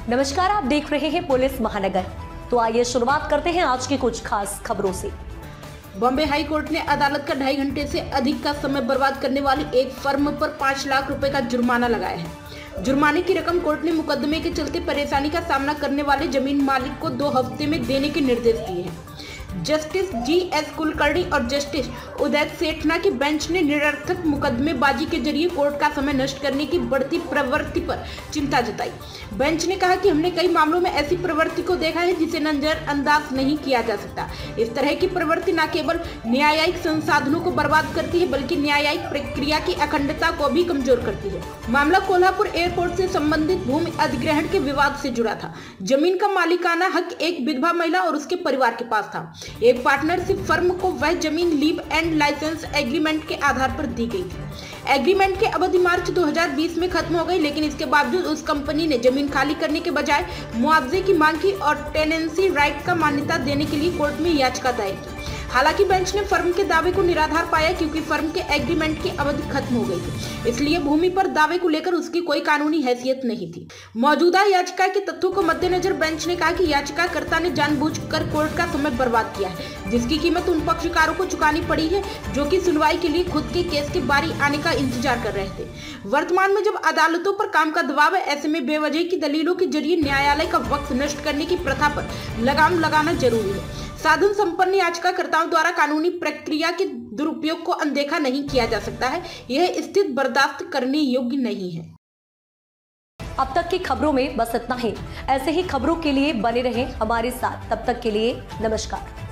नमस्कार, आप देख रहे हैं पुलिस महानगर। तो आइए शुरुआत करते हैं आज की कुछ खास खबरों से। बॉम्बे हाई कोर्ट ने अदालत का 2.5 घंटे से अधिक का समय बर्बाद करने वाली एक फर्म पर 5 लाख रुपए का जुर्माना लगाया है। जुर्माने की रकम कोर्ट ने मुकदमे के चलते परेशानी का सामना करने वाले जमीन मालिक को 2 हफ्ते में देने के निर्देश दिए हैं। Justice GS. कुलकर्णी और जस्टिस उदय सेठना की बेंच ने निरर्थक मुकदमेबाजी के जरिए कोर्ट का समय नष्ट करने की बढ़ती प्रवृत्ति पर चिंता जताई। बेंच ने कहा कि हमने कई मामलों में ऐसी प्रवृत्ति को देखा है जिसे नजरअंदाज नहीं किया जा सकता। इस तरह की प्रवृत्ति न केवल न्यायिक संसाधनों को बर्बाद करती है बल्कि न्यायिक प्रक्रिया की अखंडता को भी कमजोर करती है। मामला कोल्हापुर एयरपोर्ट से संबंधित भूमि अधिग्रहण के विवाद से जुड़ा था। जमीन का मालिकाना हक एक विधवा महिला और उसके परिवार के पास था। एक पार्टनरशिप फर्म को वह जमीन लीव एंड लाइसेंस एग्रीमेंट के आधार पर दी गई थी। एग्रीमेंट की अवधि मार्च 2020 में खत्म हो गई, लेकिन इसके बावजूद उस कंपनी ने जमीन खाली करने के बजाय मुआवजे की मांग की और टेनेंसी राइट का मान्यता देने के लिए कोर्ट में याचिका दायर की। हालांकि बेंच ने फर्म के दावे को निराधार पाया क्योंकि फर्म के एग्रीमेंट की अवधि खत्म हो गई थी, इसलिए भूमि पर दावे को लेकर उसकी कोई कानूनी हैसियत नहीं थी। मौजूदा याचिका के तथ्यों को मद्देनजर बेंच ने कहा कि याचिकाकर्ता ने जानबूझकर कोर्ट का समय बर्बाद किया है, जिसकी कीमत उन पक्षकारों को चुकानी पड़ी है जो कि सुनवाई के लिए खुद के केस की बारी आने का इंतजार कर रहे थे। वर्तमान में जब अदालतों पर काम का दबाव है, ऐसे में बेवजह की दलीलों के जरिए न्यायालय का वक्त नष्ट करने की प्रथा पर लगाम लगाना जरूरी है। साधन संपन्न याचिकाकर्ताओं द्वारा कानूनी प्रक्रिया के दुरुपयोग को अनदेखा नहीं किया जा सकता है। यह स्थिति बर्दाश्त करने योग्य नहीं है। अब तक की खबरों में बस इतना ही। ऐसे ही खबरों के लिए बने रहें हमारे साथ। तब तक के लिए नमस्कार।